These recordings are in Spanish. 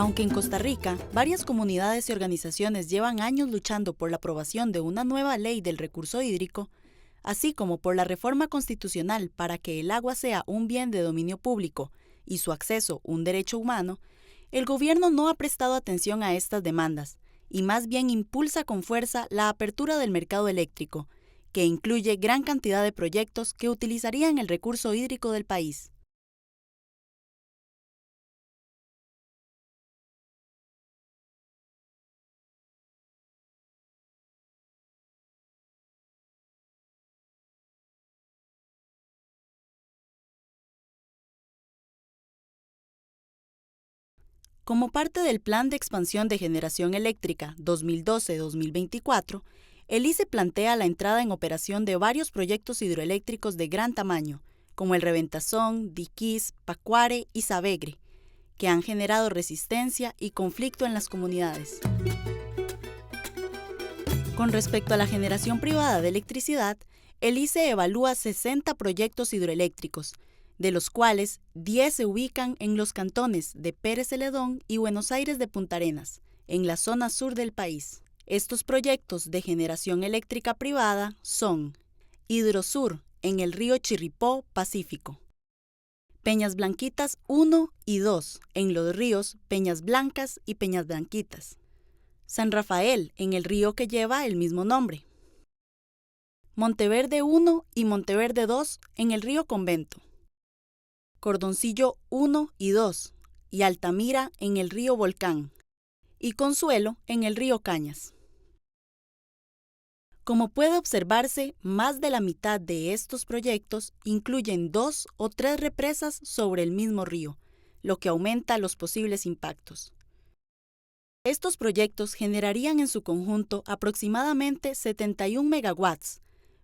Aunque en Costa Rica, varias comunidades y organizaciones llevan años luchando por la aprobación de una nueva ley del recurso hídrico, así como por la reforma constitucional para que el agua sea un bien de dominio público y su acceso un derecho humano, el gobierno no ha prestado atención a estas demandas y más bien impulsa con fuerza la apertura del mercado eléctrico, que incluye gran cantidad de proyectos que utilizarían el recurso hídrico del país. Como parte del Plan de Expansión de Generación Eléctrica 2012-2024, el ICE plantea la entrada en operación de varios proyectos hidroeléctricos de gran tamaño, como el Reventazón, Diquís, Pacuare y Sabegre, que han generado resistencia y conflicto en las comunidades. Con respecto a la generación privada de electricidad, el ICE evalúa 60 proyectos hidroeléctricos, de los cuales 10 se ubican en los cantones de Pérez Celedón y Buenos Aires de Punta Arenas, en la zona sur del país. Estos proyectos de generación eléctrica privada son Hidrosur, en el río Chirripó, Pacífico; Peñas Blanquitas 1 y 2, en los ríos Peñas Blancas y Peñas Blanquitas; San Rafael, en el río que lleva el mismo nombre; Monteverde 1 y Monteverde 2, en el río Convento; Cordoncillo 1 y 2, y Altamira en el río Volcán, y Consuelo en el río Cañas. Como puede observarse, más de la mitad de estos proyectos incluyen 2 o 3 represas sobre el mismo río, lo que aumenta los posibles impactos. Estos proyectos generarían en su conjunto aproximadamente 71 megawatts,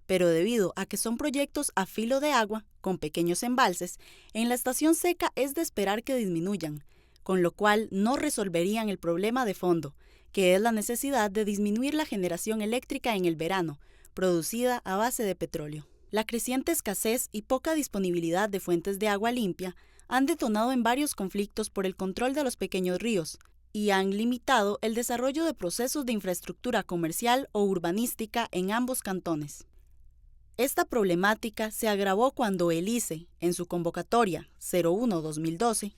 pero debido a que son proyectos a filo de agua, con pequeños embalses, en la estación seca es de esperar que disminuyan, con lo cual no resolverían el problema de fondo, que es la necesidad de disminuir la generación eléctrica en el verano, producida a base de petróleo. La creciente escasez y poca disponibilidad de fuentes de agua limpia han detonado en varios conflictos por el control de los pequeños ríos y han limitado el desarrollo de procesos de infraestructura comercial o urbanística en ambos cantones. Esta problemática se agravó cuando el ICE, en su convocatoria 01-2012,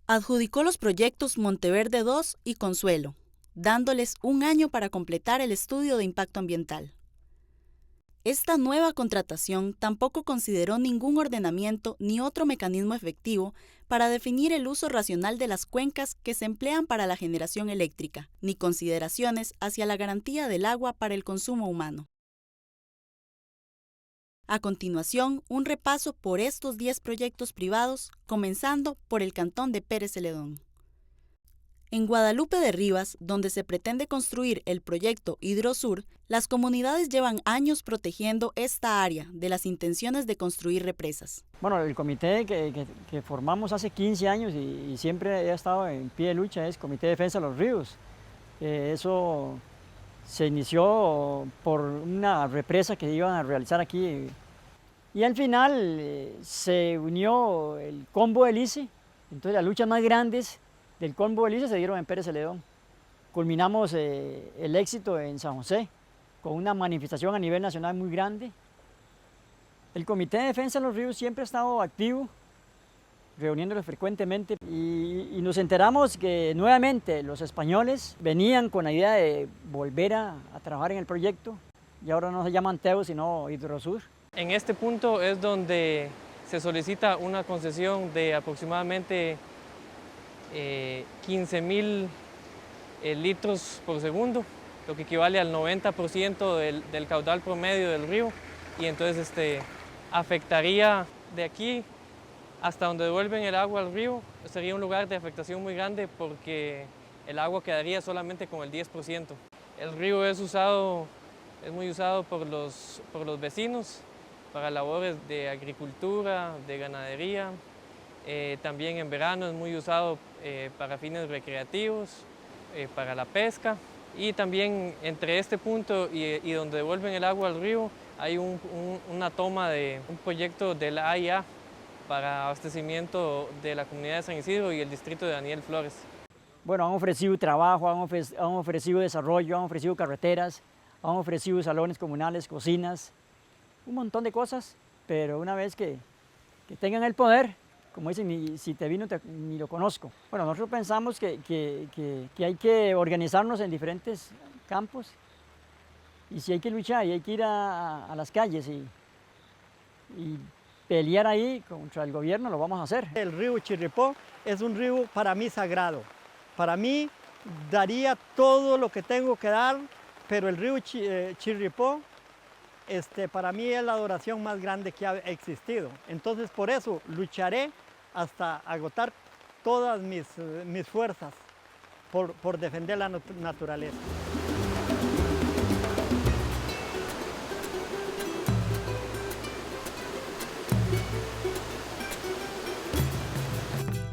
adjudicó los proyectos Monteverde 2 y Consuelo, dándoles un año para completar el estudio de impacto ambiental. Esta nueva contratación tampoco consideró ningún ordenamiento ni otro mecanismo efectivo para definir el uso racional de las cuencas que se emplean para la generación eléctrica, ni consideraciones hacia la garantía del agua para el consumo humano. A continuación, un repaso por estos 10 proyectos privados, comenzando por el cantón de Pérez Celedón. En Guadalupe de Rivas, donde se pretende construir el proyecto Hidrosur, las comunidades llevan años protegiendo esta área de las intenciones de construir represas. Bueno, el comité que formamos hace 15 años y siempre ha estado en pie de lucha es Comité de Defensa de los Ríos. Eso se inició por una represa que iban a realizar aquí y al final se unió el combo del ICE. Entonces las luchas más grandes del combo del ICE se dieron en Pérez Celedón. Culminamos el éxito en San José con una manifestación a nivel nacional muy grande. El Comité de Defensa de los Ríos siempre ha estado activo, reuniéndolo frecuentemente, y nos enteramos que nuevamente los españoles venían con la idea de volver a trabajar en el proyecto, y ahora no se llaman TEU sino Hidrosur. En este punto es donde se solicita una concesión de aproximadamente 15.000 litros por segundo, lo que equivale al 90% del caudal promedio del río, y entonces afectaría de aquí hasta donde devuelven el agua al río. Sería un lugar de afectación muy grande porque el agua quedaría solamente con el 10%. El río es muy usado por los vecinos para labores de agricultura, de ganadería. También en verano es muy usado para fines recreativos, para la pesca. Y también entre este punto y donde devuelven el agua al río hay una toma de un proyecto de la AIA para abastecimiento de la comunidad de San Isidro y el distrito de Daniel Flores. Bueno, han ofrecido trabajo, han ofrecido desarrollo, han ofrecido carreteras, han ofrecido salones comunales, cocinas, un montón de cosas, pero una vez que tengan el poder, como dicen, si te vino ni lo conozco. Bueno, nosotros pensamos que hay que organizarnos en diferentes campos y si hay que luchar y hay que ir a las calles y pelear ahí contra el gobierno, lo vamos a hacer. El río Chirripó es un río para mí sagrado. Para mí daría todo lo que tengo que dar, pero el río Chirripó para mí es la adoración más grande que ha existido. Entonces por eso lucharé hasta agotar todas mis fuerzas por defender la naturaleza.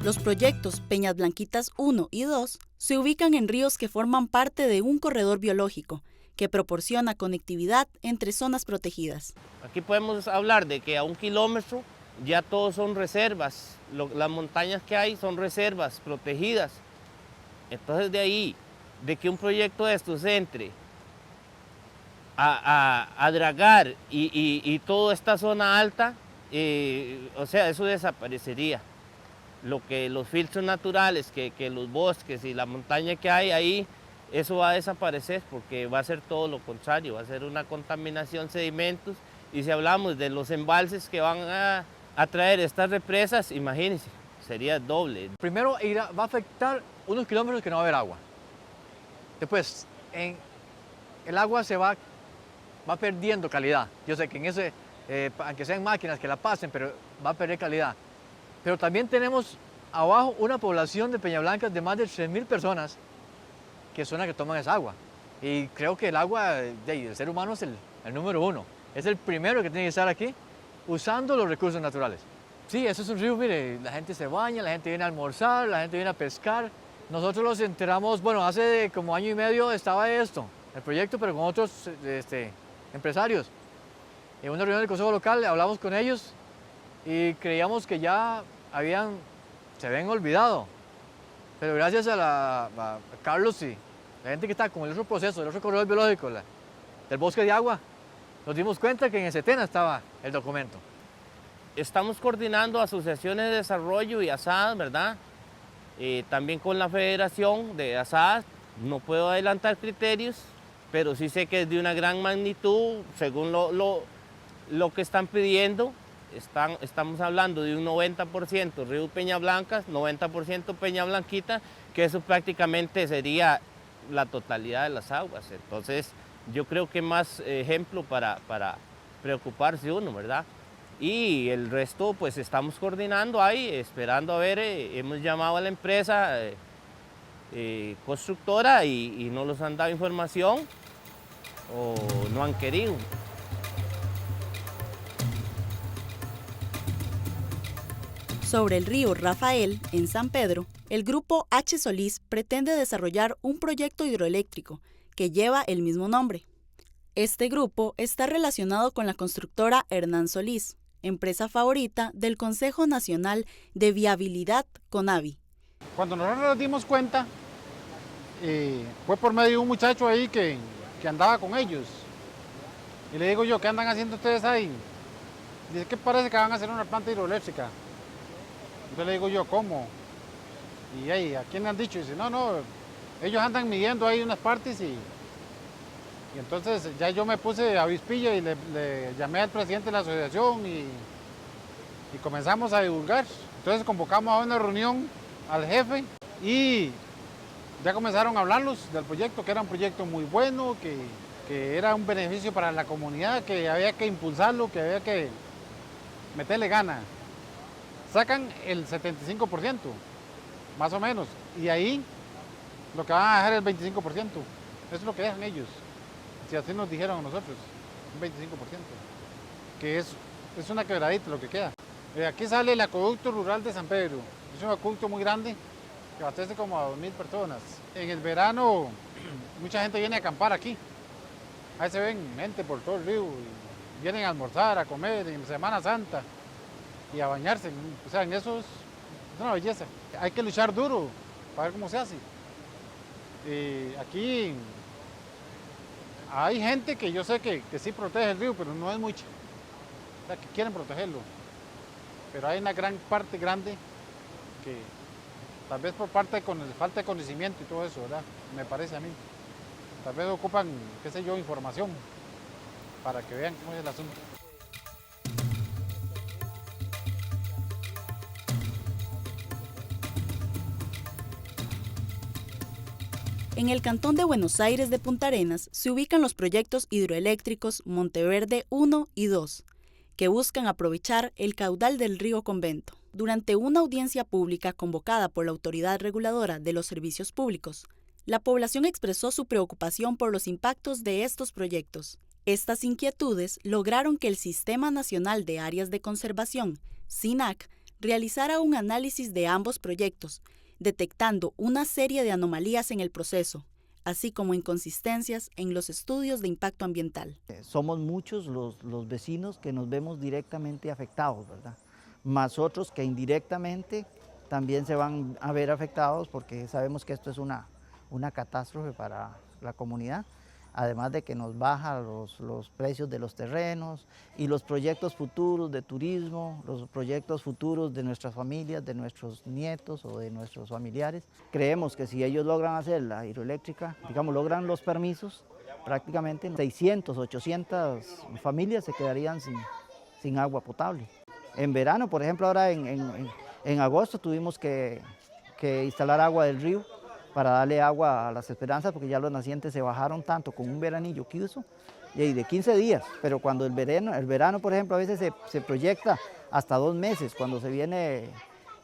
Los proyectos Peñas Blanquitas 1 y 2 se ubican en ríos que forman parte de un corredor biológico que proporciona conectividad entre zonas protegidas. Aquí podemos hablar de que a 1 kilómetro ya todos son reservas, las montañas que hay son reservas protegidas. Entonces de ahí, de que un proyecto de estos entre a dragar y toda esta zona alta, o sea, eso desaparecería. Los filtros naturales, que los bosques y la montaña que hay ahí, eso va a desaparecer porque va a ser todo lo contrario, va a ser una contaminación de sedimentos. Y si hablamos de los embalses que van a traer estas represas, imagínense, sería doble. Primero va a afectar unos kilómetros que no va a haber agua. Después, el agua se va perdiendo calidad. Yo sé que en ese, aunque sean máquinas que la pasen, pero va a perder calidad. Pero también tenemos abajo una población de Peñablancas de más de 3.000 personas que son las que toman esa agua. Y creo que el agua del ser humano es el número uno. Es el primero que tiene que estar aquí usando los recursos naturales. Sí, eso es un río, mire, la gente se baña, la gente viene a almorzar, la gente viene a pescar. Nosotros los enteramos, bueno, hace como año y medio estaba el proyecto, pero con otros empresarios. En una reunión del Consejo Local hablamos con ellos y creíamos que ya se habían olvidado. Pero gracias a Carlos y la gente que está con el otro proceso, el otro corredor biológico, del bosque de agua, nos dimos cuenta que en el SETENA estaba el documento. Estamos coordinando asociaciones de desarrollo y asadas, ¿verdad? También con la Federación de Asadas. No puedo adelantar criterios, pero sí sé que es de una gran magnitud, según lo que están pidiendo. Estamos hablando de un 90% Río Peñablancas, 90% Peña Blanquita, que eso prácticamente sería la totalidad de las aguas. Entonces, yo creo que más ejemplo para preocuparse uno, ¿verdad? Y el resto, pues estamos coordinando ahí, esperando a ver, hemos llamado a la empresa constructora y no nos han dado información o no han querido. Sobre el río Rafael, en San Pedro, el grupo H. Solís pretende desarrollar un proyecto hidroeléctrico que lleva el mismo nombre. Este grupo está relacionado con la constructora Hernán Solís, empresa favorita del Consejo Nacional de Viabilidad, CONAVI. Cuando nosotros nos dimos cuenta, fue por medio de un muchacho ahí que andaba con ellos. Y le digo yo, ¿qué andan haciendo ustedes ahí? Dice que parece que van a hacer una planta hidroeléctrica. Entonces le digo yo, ¿cómo? Y ahí, ¿a quién le han dicho? Y dice, no, ellos andan midiendo ahí unas partes y entonces ya yo me puse avispilla y le llamé al presidente de la asociación y comenzamos a divulgar. Entonces convocamos a una reunión al jefe y ya comenzaron a hablarlos del proyecto, que era un proyecto muy bueno, que era un beneficio para la comunidad, que había que impulsarlo, que había que meterle gana. Sacan el 75%, más o menos, y ahí lo que van a dejar es el 25%. Eso es lo que dejan ellos, si así nos dijeron a nosotros, un 25%, que es una quebradita lo que queda. Aquí sale el acueducto rural de San Pedro, es un acueducto muy grande, que abastece como a 2.000 personas. En el verano, mucha gente viene a acampar aquí, ahí se ven gente por todo el río, y vienen a almorzar, a comer en Semana Santa y a bañarse, o sea, en eso es una belleza. Hay que luchar duro para ver cómo se hace. Aquí hay gente que yo sé que sí protege el río, pero no es mucha. O sea, que quieren protegerlo. Pero hay una gran parte grande que tal vez por parte de falta de conocimiento y todo eso, ¿verdad? Me parece a mí. Tal vez ocupan, qué sé yo, información para que vean cómo es el asunto. En el cantón de Buenos Aires de Punta Arenas se ubican los proyectos hidroeléctricos Monteverde 1 y 2, que buscan aprovechar el caudal del río Convento. Durante una audiencia pública convocada por la Autoridad Reguladora de los Servicios Públicos, la población expresó su preocupación por los impactos de estos proyectos. Estas inquietudes lograron que el Sistema Nacional de Áreas de Conservación, SINAC, realizara un análisis de ambos proyectos, detectando una serie de anomalías en el proceso, así como inconsistencias en los estudios de impacto ambiental. Somos muchos los vecinos que nos vemos directamente afectados, ¿verdad? Más otros que indirectamente también se van a ver afectados porque sabemos que esto es una catástrofe para la comunidad, además de que nos baja los precios de los terrenos y los proyectos futuros de turismo, los proyectos futuros de nuestras familias, de nuestros nietos o de nuestros familiares. Creemos que si ellos logran hacer la hidroeléctrica, digamos, logran los permisos, prácticamente 600, 800 familias se quedarían sin agua potable. En verano, por ejemplo, ahora en agosto tuvimos que instalar agua del río para darle agua a las Esperanzas, porque ya los nacientes se bajaron tanto con un veranillo que hizo, y de 15 días, pero cuando el verano, por ejemplo, a veces se proyecta hasta 2 meses, cuando se viene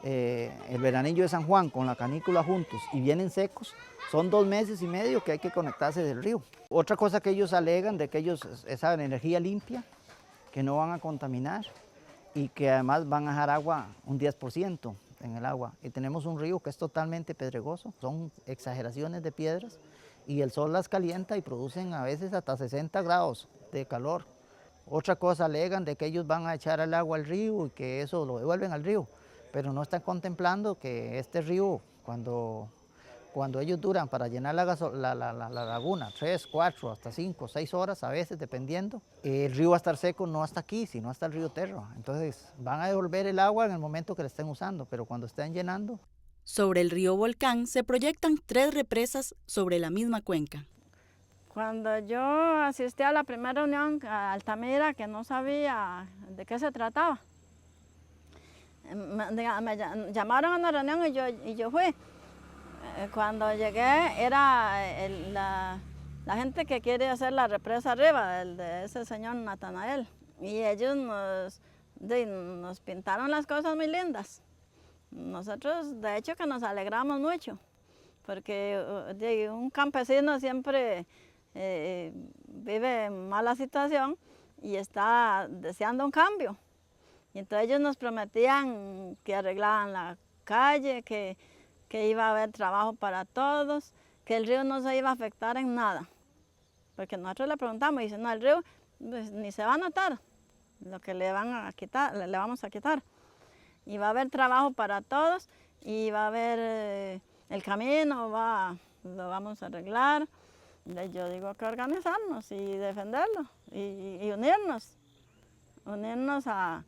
el veranillo de San Juan con la canícula juntos y vienen secos, son 2 meses y medio que hay que conectarse del río. Otra cosa que ellos alegan, de que ellos saben energía limpia, que no van a contaminar y que además van a dejar agua un 10%. En el agua, y tenemos un río que es totalmente pedregoso, son exageraciones de piedras y el sol las calienta y producen a veces hasta 60 grados de calor. Otra cosa, alegan de que ellos van a echar el agua al río y que eso lo devuelven al río, pero no están contemplando que este río, cuando ellos duran para llenar la laguna, 3, 4, hasta 5, 6 horas a veces, dependiendo, el río va a estar seco no hasta aquí, sino hasta el río Terra. Entonces van a devolver el agua en el momento que la estén usando, pero cuando estén llenando. Sobre el río Volcán se proyectan 3 represas sobre la misma cuenca. Cuando yo asistí a la primera reunión a Altamira, que no sabía de qué se trataba, me llamaron a una reunión y yo fui. Cuando llegué era la gente que quiere hacer la represa arriba, de ese señor Natanael. Y ellos nos pintaron las cosas muy lindas. Nosotros, de hecho, que nos alegramos mucho, porque un campesino siempre vive en mala situación y está deseando un cambio. Y entonces ellos nos prometían que arreglaban la calle, que iba a haber trabajo para todos, que el río no se iba a afectar en nada. Porque nosotros le preguntamos y dice, no, el río pues, ni se va a notar lo que le vamos a quitar. Y va a haber trabajo para todos y va a haber el camino, lo vamos a arreglar. Yo digo que organizarnos y defenderlo y unirnos a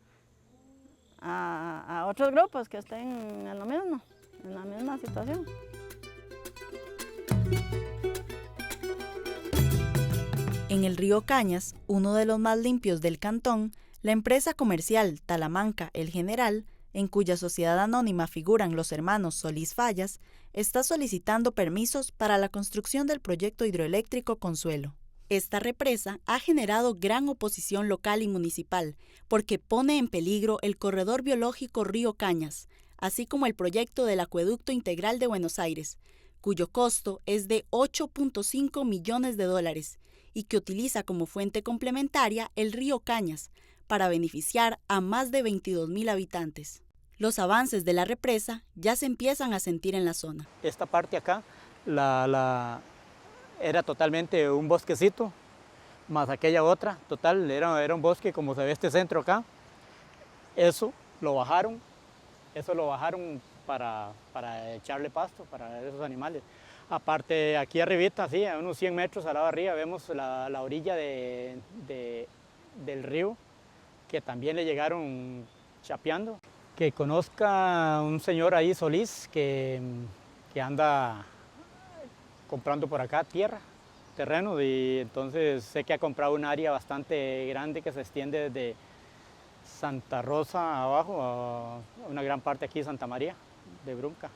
otros grupos que estén en lo mismo. En la misma situación. En el río Cañas, uno de los más limpios del cantón, la empresa comercial Talamanca El General, en cuya sociedad anónima figuran los hermanos Solís Fallas, está solicitando permisos para la construcción del proyecto hidroeléctrico Consuelo. Esta represa ha generado gran oposición local y municipal porque pone en peligro el corredor biológico Río Cañas, así como el proyecto del Acueducto Integral de Buenos Aires, cuyo costo es de $8.5 millones y que utiliza como fuente complementaria el río Cañas para beneficiar a más de 22.000 habitantes. Los avances de la represa ya se empiezan a sentir en la zona. Esta parte acá era totalmente un bosquecito, más aquella otra, total, era un bosque como se ve este centro acá. Eso lo bajaron para echarle pasto para esos animales. Aparte, aquí arribita, sí, a unos 100 metros al lado de arriba, vemos la orilla del río, que también le llegaron chapeando. Que conozca un señor ahí, Solís, que anda comprando por acá terreno, y entonces sé que ha comprado un área bastante grande que se extiende desde Santa Rosa abajo a una gran parte aquí de Santa María de Brunca.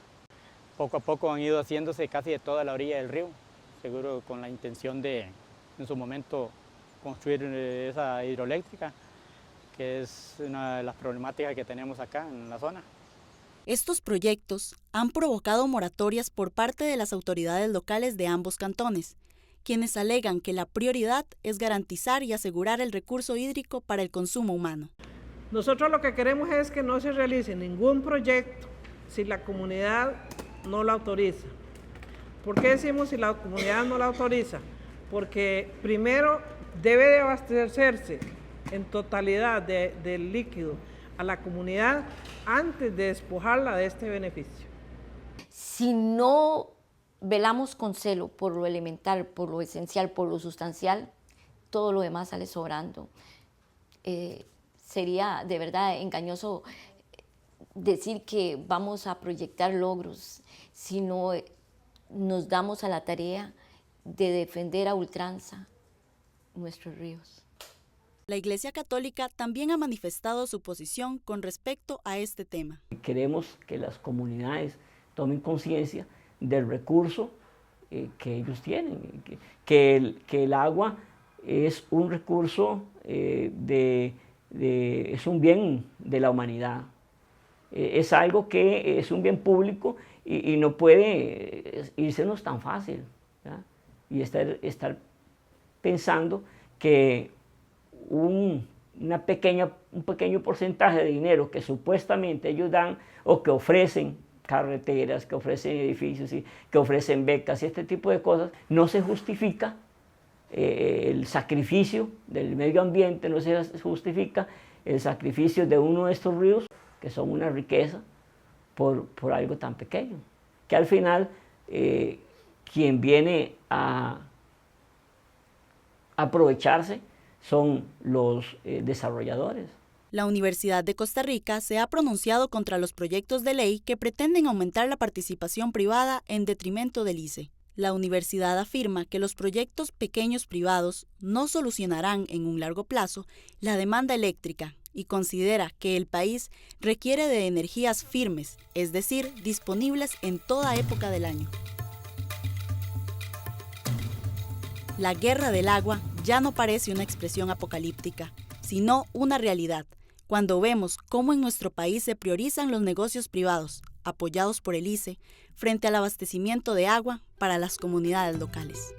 Poco a poco han ido haciéndose casi de toda la orilla del río, seguro con la intención de en su momento construir esa hidroeléctrica, que es una de las problemáticas que tenemos acá en la zona. Estos proyectos han provocado moratorias por parte de las autoridades locales de ambos cantones, quienes alegan que la prioridad es garantizar y asegurar el recurso hídrico para el consumo humano. Nosotros lo que queremos es que no se realice ningún proyecto si la comunidad no lo autoriza. ¿Por qué decimos si la comunidad no lo autoriza? Porque primero debe de abastecerse en totalidad del líquido a la comunidad antes de despojarla de este beneficio. Si no velamos con celo por lo elemental, por lo esencial, por lo sustancial, todo lo demás sale sobrando. Sería de verdad engañoso decir que vamos a proyectar logros si no nos damos a la tarea de defender a ultranza nuestros ríos. La Iglesia Católica también ha manifestado su posición con respecto a este tema. Queremos que las comunidades tomen conciencia del recurso que ellos tienen, que el agua es un recurso, es un bien de la humanidad, es algo que es un bien público y no puede irsenos tan fácil, ¿ya? Y estar pensando que un pequeño porcentaje de dinero que supuestamente ellos dan o que ofrecen carreteras, que ofrecen edificios, que ofrecen becas y este tipo de cosas, no se justifica el sacrificio del medio ambiente, no se justifica el sacrificio de uno de estos ríos, que son una riqueza, por algo tan pequeño, que al final quien viene a aprovecharse son los desarrolladores. La Universidad de Costa Rica se ha pronunciado contra los proyectos de ley que pretenden aumentar la participación privada en detrimento del ICE. La universidad afirma que los proyectos pequeños privados no solucionarán en un largo plazo la demanda eléctrica y considera que el país requiere de energías firmes, es decir, disponibles en toda época del año. La guerra del agua ya no parece una expresión apocalíptica, sino una realidad, cuando vemos cómo en nuestro país se priorizan los negocios privados, apoyados por el ICE, frente al abastecimiento de agua para las comunidades locales.